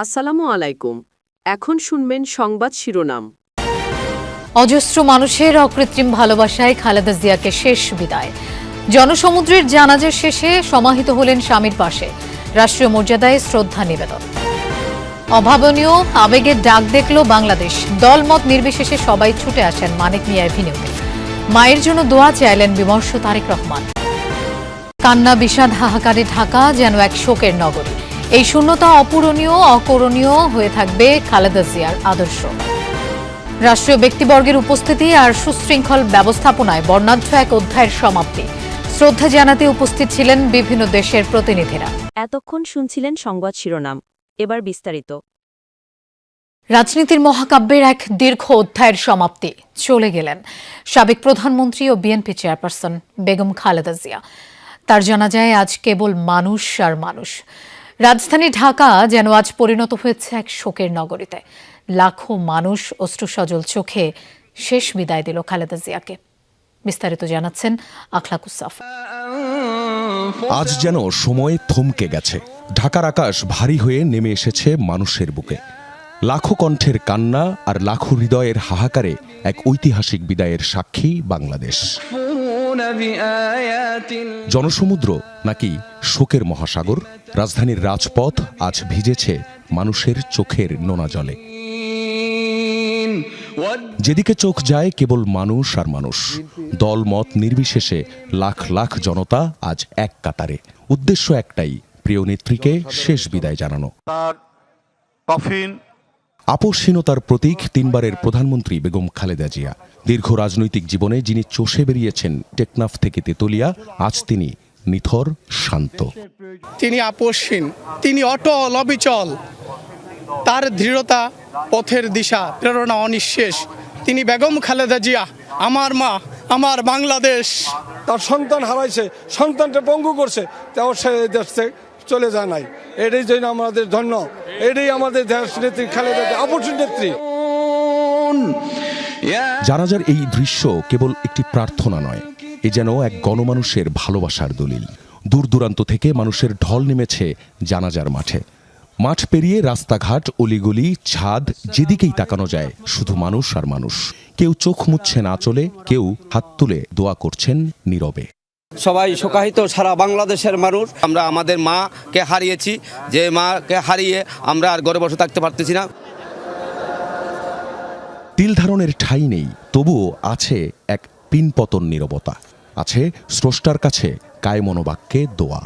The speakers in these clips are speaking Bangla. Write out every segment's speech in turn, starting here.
আসসালামু আলাইকুম। এখন শুনবেন সংবাদ শিরোনাম। অজস্র মানুষের অকৃত্রিম ভালোবাসায় খালেদা জিয়াকে শেষ বিদায়। জনসমুদ্রের জানাজা শেষে সমাহিত হলেন স্বামীর পাশে। রাষ্ট্রীয় মর্যাদায় শ্রদ্ধা নিবেদন। অভাবনীয় আবেগের ডাক দেখল বাংলাদেশ। দলমত নির্বিশেষে সবাই ছুটে আসেন মানিক মিয়া এভিনিউতে। মায়ের জন্য দোয়া চাইলেন বিমর্ষ তারেক রহমান। কান্না বিষাদ হাহাকারে ঢাকা যেন এক শোকের নগরী। এই শূন্যতা অপূরণীয় অকরণীয় হয়ে থাকবে খালেদা জিয়ার আদর্শ। রাষ্ট্রীয় ব্যক্তিবর্গের উপস্থিতি আর সুশৃঙ্খল ব্যবস্থাপনায় বর্ণাঢ্য এক অধ্যায়ের সমাপ্তি। শ্রদ্ধা জানাতে উপস্থিত ছিলেন বিভিন্ন দেশের প্রতিনিধিরা। এতক্ষণ শুনছিলেন সংবাদ শিরোনাম, এবার বিস্তারিত। রাজনীতির মহাকাব্যের এক দীর্ঘ অধ্যায়ের সমাপ্তি। চলে গেলেন সাবেক প্রধানমন্ত্রী ও বিএনপি চেয়ারপারসন বেগম খালেদা জিয়া। তার জানাজায় আজ কেবল মানুষ আর মানুষ। রাজধানী ঢাকা যেন আজ পরিণত হয়েছে এক শোকের নগরীতে। লাখো মানুষ অশ্রুসজল চোখে শেষ বিদায় দিল খালেদা জিয়াকে। বিস্তারিত জানাচ্ছেন আখলাকুস সাফা। আজ যেন সময় থমকে গেছে। ঢাকার আকাশ ভারী হয়ে নেমে এসেছে মানুষের বুকে। লাখো কণ্ঠের কান্না আর লাখো হৃদয়ের হাহাকারে এক ঐতিহাসিক বিদায়ের সাক্ষী বাংলাদেশ। জনসমুদ্র নাকি শোকের মহাসাগর? রাজধানীর রাজপথ আজ ভিজেছে মানুষের চোখের নোনা জলে। যেদিকে চোখ যায় কেবল মানুষ আর মানুষ। দল মত নির্বিশেষে লাখ লাখ জনতা আজ এক কাতারে। উদ্দেশ্য একটাই, প্রিয় নেত্রীকে শেষ বিদায় জানানো। আপোষহীনতার প্রতীক তিনবারের প্রধানমন্ত্রী বেগম খালেদা জিয়া। দীর্ঘ রাজনৈতিক জীবনে যিনি চষে বেরিয়েছেন টেকনাফ থেকে তেতুলিয়া, আজ তিনি নিথর, শান্ত। তিনি আপোষহীন, তিনি অটল অবিচল। তার দৃঢ়তা, পথের দিশা, প্রেরণা অনিঃশেষ। তিনি বেগম খালেদা জিয়া, আমার মা, আমার বাংলাদেশ। তার সন্তান হারাইছে, সন্তানটা পঙ্গু করছে, তাও সে দেশ থেকে চলে যায় নাই। এটাই জন্য আমাদের ধন্য। এটাই আমাদের দেশ নেত্রী খালেদা জিয়া, আপোষহীন নেত্রী। জানাজার এই দৃশ্য কেবল একটি প্রার্থনা নয়, এ যেন এক গণমানুষের ভালোবাসার দলিল। দূর দূরান্ত থেকে মানুষের ঢল নেমেছে জানাজার মাঠে। মাঠ পেরিয়ে রাস্তাঘাট, অলিগলি, ছাদ, যেদিকেই তাকানো যায় শুধু মানুষ আর মানুষ। কেউ চোখ মুছছে না চলে, কেউ হাত তুলে দোয়া করছেন নীরবে। সবাই শোকাহিত, সারা বাংলাদেশের মানুষ। আমরা আমাদের মাকে হারিয়েছি, যে মাকে হারিয়ে আমরা আর ঘরে বসে থাকতে পারতেছি না। তিল ধারণের ঠাঁই নেই, তবুও আছে এক পিনপতন নীরবতা। আছে স্রষ্টার কাছে কায়মনোবাক্যে দোয়া।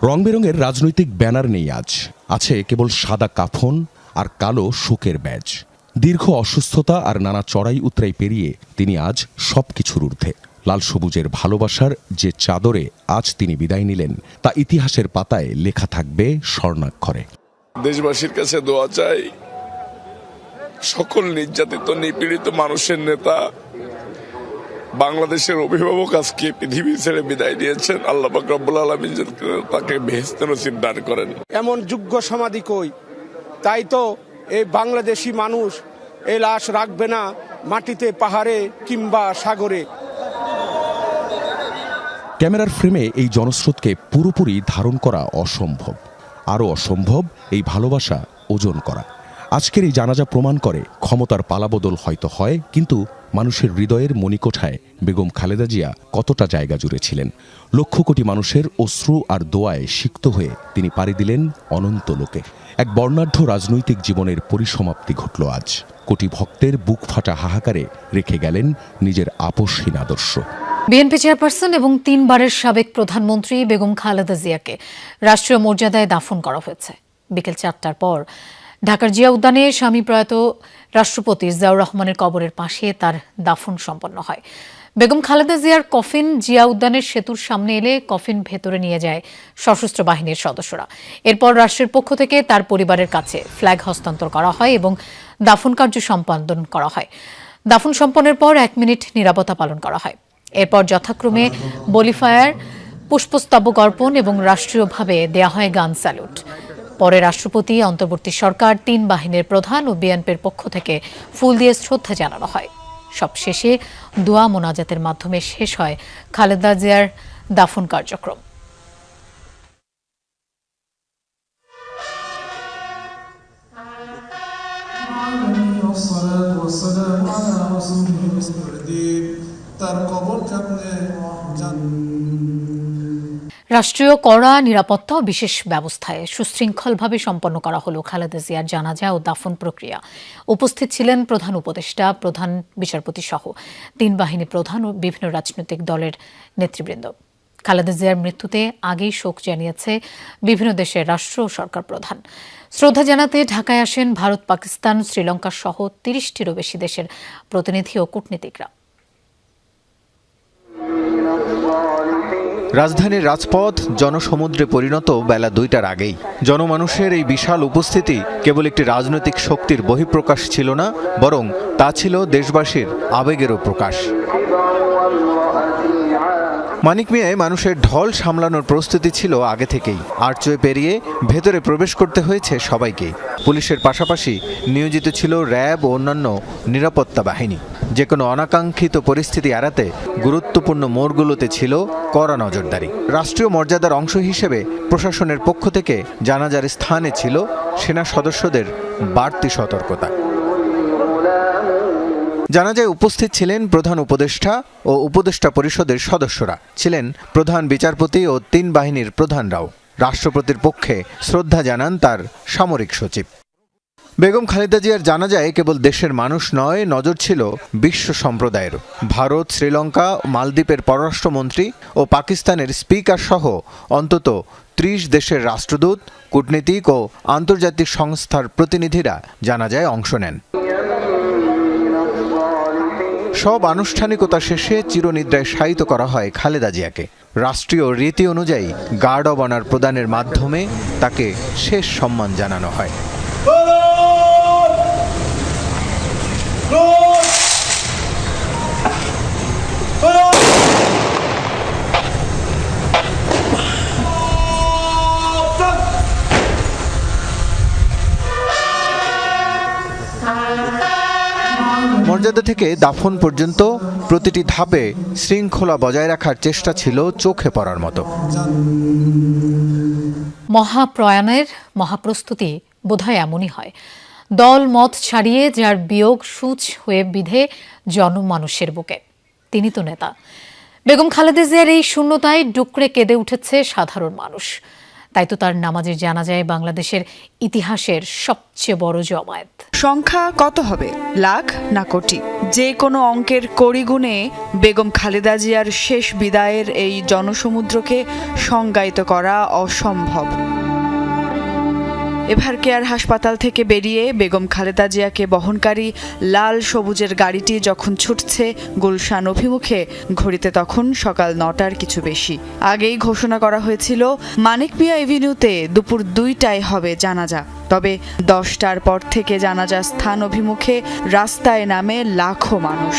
রং বেরঙের রাজনৈতিক ব্যানার নেই আজ। আছে কেবল সাদা কাফন আর কালো শোকের ব্যাজ। দীর্ঘ অসুস্থতা আর নানা চড়াই উতরাই পেরিয়ে তিনি আজ সবকিছুর ঊর্ধ্বে। লাল সবুজের ভালোবাসার যে চাদরে আজ তিনি বিদায় নিলেন, তা ইতিহাসের পাতায় লেখা থাকবে স্বর্ণাক্ষরে। দেশবাসীর কাছে দোয়া চাই, সকল নির্যাতিত নিপীড়িত মানুষের নেতা, বাংলাদেশের অভিভাবক আজকে পৃথিবী ছেড়ে বিদায় নিয়েছেন। আল্লাহ পাক রব্বুল আলামিন তাকে বেহেশত নসিব দান করেন। এমন যোগ্য সমাধি কই? তাই তো এই বাংলাদেশি মানুষ এই লাশ রাখবে না মাটিতে, পাহাড়ে কিংবা সাগরে। ক্যামেরার ফ্রেমে এই জনস্রোতকে পুরোপুরি ধারণ করা অসম্ভব। আরও অসম্ভব এই ভালোবাসা ওজন করা। আজকের এই জানাজা প্রমাণ করে ক্ষমতার পালাবদল হয়তো হয়, কিন্তু মানুষের হৃদয়ের মণিকোঠায় বেগম খালেদা জিয়া কতটা জায়গা জুড়েছিলেন। লক্ষ কোটি মানুষের অশ্রু আর দোয়ায় সিক্ত হয়ে তিনি পাড়ি দিলেন অনন্ত লোকে। এক বর্ণাঢ্য রাজনৈতিক জীবনের পরিসমাপ্তি ঘটল আজ। কোটি ভক্তের বুক ফাটা হাহাকারে রেখে গেলেন নিজের আপোষহীন আদর্শ। বিএনপি চেয়ারপারসন এবং তিনবারের সাবেক প্রধানমন্ত্রী বেগম খালেদা জিয়াকে রাষ্ট্রীয় মর্যাদায় দাফন করা হয়েছে। বিকেল 4টার পর ঢাকার জিয়া উদ্যানে স্বামী প্রয়াত রাষ্ট্রপতি জিয়াউর রহমানের কবরের পাশে তার দাফন সম্পন্ন হয়। বেগম খালেদা জিয়ার কফিন জিয়া উদ্যানের সেতুর সামনে এলে কফিন ভেতরে নিয়ে যায় সশস্ত্র বাহিনীর সদস্যরা। এরপর রাষ্ট্রের পক্ষ থেকে তার পরিবারের কাছে ফ্ল্যাগ হস্তান্তর করা হয় এবং দাফন কার্য সম্পাদন করা হয়। দাফন সম্পন্নের পর 1 মিনিট নীরবতা পালন করা হয়। এরপর যথাক্রমে বলিফায়ার, পুষ্পস্তবক অর্পণ এবং রাষ্ট্রীয়ভাবে দেয়া হয় গান স্যালুট। পরে রাষ্ট্রপতি, অন্তর্বর্তী সরকার, 3 বাহিনীর প্রধান ও বিএনপির পক্ষ থেকে ফুল দিয়ে শ্রদ্ধা জানানো হয়। সবশেষে দোয়া মোনাজাতের মাধ্যমে শেষ হয় খালেদা জিয়ার দাফন কার্যক্রম। والسلام على رسوله المستقدم তার কবরকে আপনি রাষ্ট্রীয় কড়া নিরাপত্তা ও বিশেষ ব্যবস্থায় সুশৃঙ্খলভাবে সম্পন্ন করা হলো খালেদা জিয়ার জানাজা ও দাফন প্রক্রিয়া। উপস্থিত ছিলেন প্রধান উপদেষ্টা, প্রধান বিচারপতি সহ 3 বাহিনী প্রধান ও বিভিন্ন রাজনৈতিক দলের নেতৃবৃন্দ। খালেদা জিয়ার মৃত্যুতে আগেই শোক জানিয়েছে বিভিন্ন দেশের রাষ্ট্র ও সরকার প্রধান। শ্রদ্ধা জানাতে ঢাকায় আসেন ভারত, পাকিস্তান, শ্রীলঙ্কা সহ 30টিরও বেশি দেশের প্রতিনিধি ও কূটনীতিকরা। রাজধানীর রাজপথ জনসমুদ্রে পরিণত বেলা 2টার আগেই। জনমানুষের এই বিশাল উপস্থিতি কেবল একটি রাজনৈতিক শক্তির বহিঃপ্রকাশ ছিল না, বরং তা ছিল দেশবাসীর আবেগেরও প্রকাশ। মানিক মিয়ায় মানুষের ঢল সামলানোর প্রস্তুতি ছিল আগে থেকেই। আর্চওয়ে পেরিয়ে ভেতরে প্রবেশ করতে হয়েছে সবাইকে। পুলিশের পাশাপাশি নিয়োজিত ছিল র্যাব ও অন্যান্য নিরাপত্তা বাহিনী। যে কোনো অনাকাঙ্ক্ষিত পরিস্থিতি এড়াতে গুরুত্বপূর্ণ মোড়গুলোতে ছিল কড়া নজরদারি। রাষ্ট্রীয় মর্যাদার অংশ হিসেবে প্রশাসনের পক্ষ থেকে জানাজার স্থানে ছিল সেনা সদস্যদের বাড়তি সতর্কতা। জানাজায় উপস্থিত ছিলেন প্রধান উপদেষ্টা ও উপদেষ্টা পরিষদের সদস্যরা, ছিলেন প্রধান বিচারপতি ও 3 বাহিনীর প্রধানরাও। রাষ্ট্রপতির পক্ষে শ্রদ্ধা জানান তার সামরিক সচিব। বেগম খালেদা জিয়ার জানাজায় কেবল দেশের মানুষ নয়, নজর ছিল বিশ্ব সম্প্রদায়ের। ভারত, শ্রীলঙ্কা, মালদ্বীপের পররাষ্ট্রমন্ত্রী ও পাকিস্তানের স্পিকার সহ অন্তত 30 দেশের রাষ্ট্রদূত, কূটনীতিক ও আন্তর্জাতিক সংস্থার প্রতিনিধিরা জানাজায় অংশ নেন। সব আনুষ্ঠানিকতা শেষে চিরনিদ্রায় শায়িত করা হয় খালেদা জিয়াকে। রাষ্ট্রীয় রীতি অনুযায়ী গার্ড অব অনার প্রদানের মাধ্যমে তাকে শেষ সম্মান জানানো হয়। মর্যাদা থেকে দাফন পর্যন্ত প্রতিটি ধাপে শৃঙ্খলা বজায় রাখার চেষ্টা ছিল চোখে পড়ার মতো। মহাপ্রয়াণের মহাপ্রস্তুতি বোধহয় এমনই হয়, দল মত ছাড়িয়ে যার বিয়োগ সূচ হয়ে বিধে জনমানুষের বুকে। তিনি তো নেতা। বেগম খালেদা জিয়ার এই শূন্যতায় ডুকরে কেঁদে উঠেছে সাধারণ মানুষ। তাই তো তার নামাজের জানাজায় বাংলাদেশের ইতিহাসের সবচেয়ে বড় জমায়েত। সংখ্যা কত হবে, লাখ না কোটি? যে কোনো অঙ্কের কড়ি গুণে বেগম খালেদা জিয়ার শেষ বিদায়ের এই জনসমুদ্রকে সংজ্ঞায়িত করা অসম্ভব। এভার কেয়ার হাসপাতাল থেকে বেরিয়ে বেগম খালেদা জিয়াকে বহনকারী লাল সবুজের গাড়িটি যখন ছুটছে গুলশান অভিমুখে, ঘড়িতে তখন সকাল 9টার কিছু বেশি। আগেই ঘোষণা করা হয়েছিল মানিক মিয়া এভিনিউতে দুপুর 2টায় হবে জানাজা। তবে 10টার পর থেকে জানাজা স্থান অভিমুখে রাস্তায় নামে লাখো মানুষ।